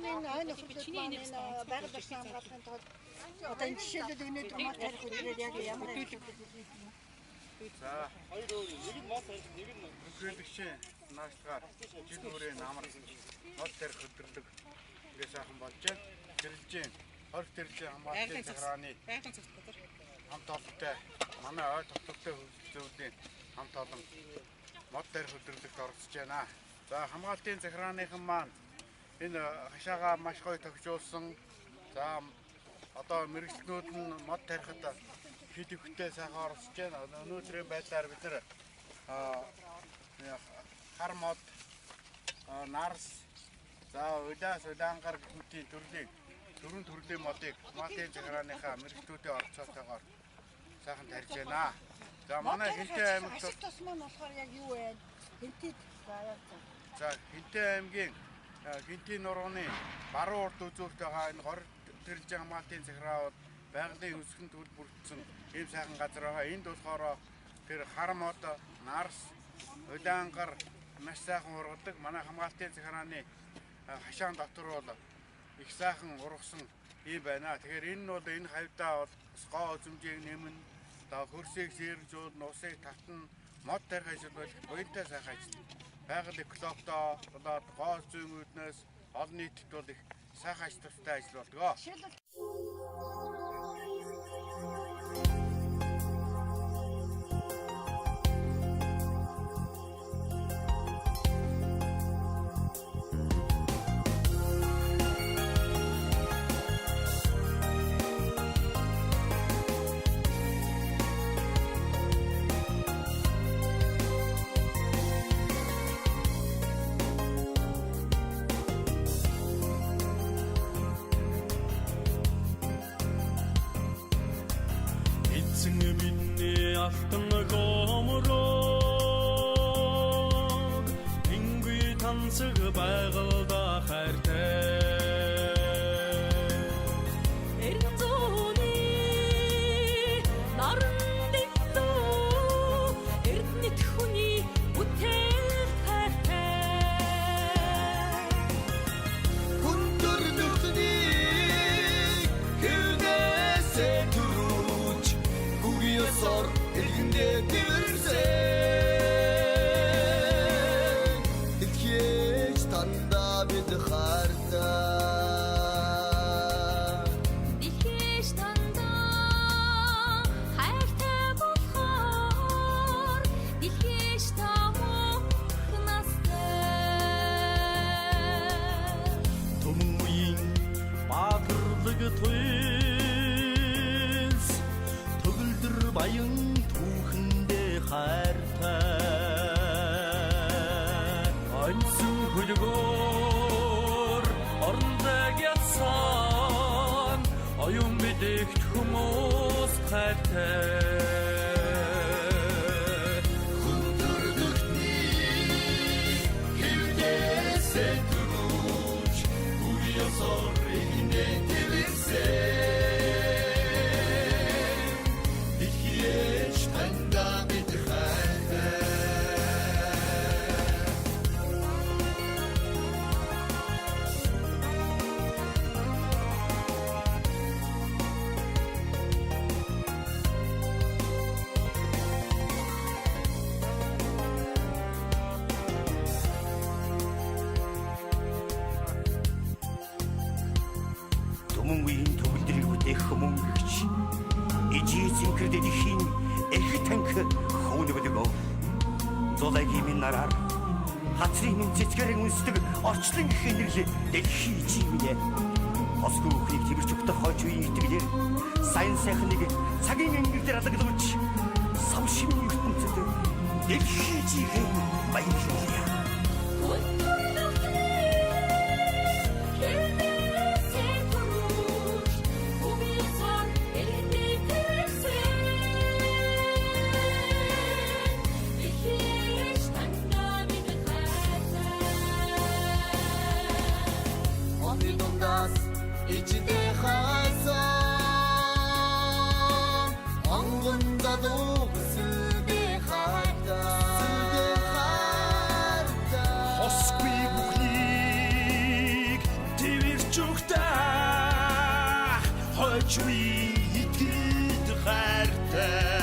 Энэ нөхөрлөд маань байгаль орчны хамгаалалтын тулд одоо энэ жишээлбэл өнөөдөр мал тарих үеэр яг ямар За, нэг нь мал тарих, нэг нь хөдөлгөөн наашлагаар жил бүрээ намар мал тарих хөдөлгөөн ингээ сайхан болж байна. Тэрлжийн хорт тэрлжийн хамгаалалтын захирааны хамт олонтой манай ой тогтвортой хөгжлийн хамт олон мал тарих хөдөлгөөнт оролцож байна. За, хамгаалтын захирааныхан маань энэ хашаага маш гоё тохижуулсан. За одоо мэрэгчлүүд нь мод тарихад хэд ихтэй сайхан оролцож байна. Өнөөдрийн байдлаар бид нэр хар мод, нарс, за улаангар гэмтийн дөрвөн төрлийн модыг хамгаалтын захирааныхаа мэрэгчлүүдийн оролцоотойгоор сайхан тарьж байна. За манай Хинтээ аймагт тус маань болохоор яг юу вэ? Хинтээ за Хинтээ аймгийн Гинтийн нурууны баруун урд үзүүрт байгаа энэ хорт тэрлжийн хамгаалтын захиргаууд байгалийн өсгөн төл бүрдсэн ийм сайхан газар байгаа. Энд болохоор тэр хар мод, нарс, улаангар маш сайхан ургадаг. Манай хамгаалтын захирааны хашаан дотор бол их сайхан ургасан ийм байна. Тэгэхээр энэ нь бол энэ хавьдаа бол гоо үзмжийг нэмэн, хөрсийг сэржүүл, нусыг татна, мод тарих ажил бол буянтай сайхан ажил. Байгаль экологтой болоод гоо зүйн үүднээс олон нийтэд бол их сайхан ажил тустай ажил болдгоо. Алтан гомрог ингүй тансаг байгальда хайртай эргэн зууны наран дэвтүү эрдэнэт хүний бүтээл хайртай хүндэр нүхний хөвнэсээ түрүүч гүри ёсоор элгэндээ дэрсэн итгэж тандаа бид хайртай итгэж тандаа хайртай болохоор итгэж тамох настай түмүийн баатарлаг туйлс төгөлдөр баян хайртай онцон хөлгөөр орндаг ятсан оюун мэдэгт хүмүүс хайртай хүндэрдэгтний хөвдөөсөө түрүүч үе ёсоор индэ тэвэрсэн хүмүүнгч ижийн кредитийн эрх танк хөөнөбөлгөө золагийн минараар хацрын цэцгэрэн үнсдэг орчлон гэх энерги дэлхий жимнэ осгүй хийг тэмэрч өгтөх хойч үеийн итгэлээр сайн сайхныг цагийн ангир дээр алгадуулж сав шимийн ертөнцөд дэлхий жихэн баярлалаа. İçinde hasan Angında doğu süde harda Hoskvi buklik Devir очгүй итгэд хайртай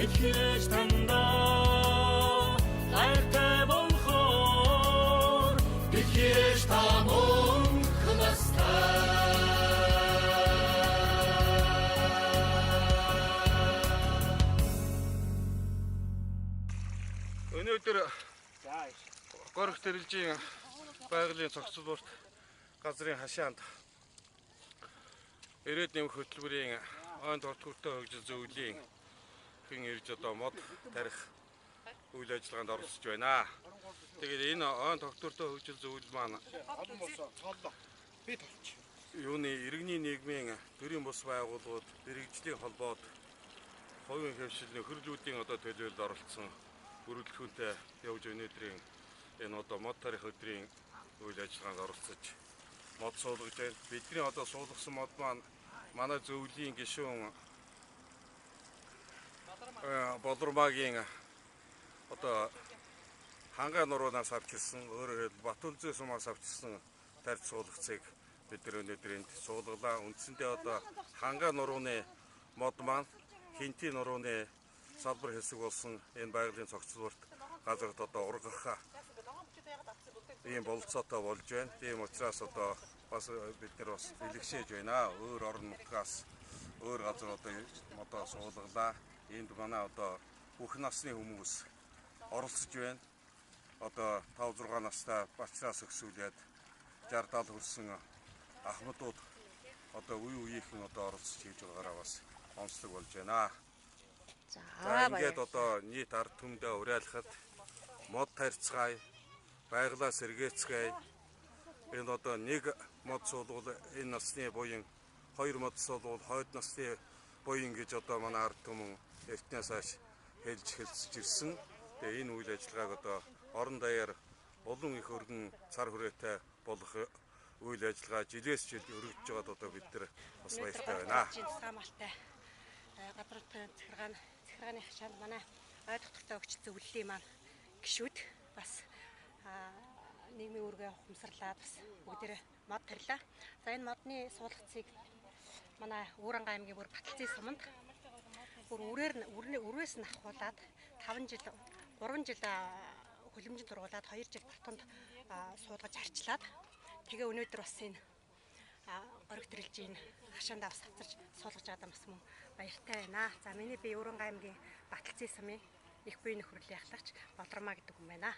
Итгэж тандаа хайртай болохоор итгэж та мөнх настай Өнөөдөр Горох Тэрэлжийн байгалийн цогцлолт газрын хашаанд ирээд нэмэх хөтөлбөрийн ойн дортгортой хөгжил зөвлөлийн хэн ирж одоо мод тарих үйл ажиллагаанд оролцож байна. Тэгээд энэ ойн доктортой хөгжил зөвлөл маань юуны иргэний нийгмийн төрийн бус байгууллагууд, мэрэгжлийн холбоод, хувийн хөвшлийн нөхөрлүүдийн одоо төлөөлөлд оролцсон бүрэлдэхүүнтэй явж өнөөдрийн энэ одоо мод тарих өдрийн үйл ажиллагаанд оролцож мод суулгаж байна. Бидний одоо суулгасан мод маань манай зөвлөлийн гишүүн Болормагийн одоо хангаа нуруунаас авчирсан, өөрөөр хэлбэл Батүнзээ сумаас авчирсан тарьц суулгацыг бид өнөөдөр энд суулгалаа. Үндсэндээ одоо хангаа нурууны мод маань Хинтийн нурууны салбар хэсэг болсон энэ байгалийн цогцлолт газарт одоо ургах ийм бололцоотой болж байна. Тийм учраас одоо бас бид нар бас бэлэгшээж байна. Өөр орон нутгаас өөр газар одоо суулгалаа. Энд манай одоо бүх насны хүмүүс оролцож байна. Одоо 5-6 настай бачраас өсвөлээд 60-70 хүрсэн ахмадууд одоо үеийнхэн одоо оролцож хийж байгаагаараа бас онцлог болж байна. За ингээд одоо нийт ард түмдээ уриалахад мод тарьцгаая, байгалаа сэргээцгээе. Энэ одоо нэг мод суулгал энэ насны буян, хоёр мод суулгал хойд насны буян гэж одоо манай ард түмэн эртнээс хойш хэлж хэлцэж ирсэн. Тэгээ энэ үйл ажиллагааг одоо орон даяар олон их өргөн цар хүрээтэй болох үйл ажиллагаа жилээс жилд өргөж байгаад одоо бид нар бас баяртай байна. Самалтай гадрын захиргааны хашаанд манай ой доктортой өгч зөвлөлийн маань гишүүд бас нийгмийн үүргээ ухамсарлаад бас бүгдээрээ мод тарилаа. За энэ модны суулгацыг манай Ууранга аймгийн бүр Баталцын суманд бүр үрээс нь ахуулаад 3 жил хөлөмжөнд дургуулад 2 жил татанд суулгаж арчлаад тэгээ өнөөдөр бас энэ Горох Тэрэлжийн хашаандаа бас авчирч суулгаж байгаа бас мөн баяртай байна. За миний би Ууранга аймгийн Баталцын сумын их буйн нөхрөлийн ахлагч Болормаа гэдэг хүн байна.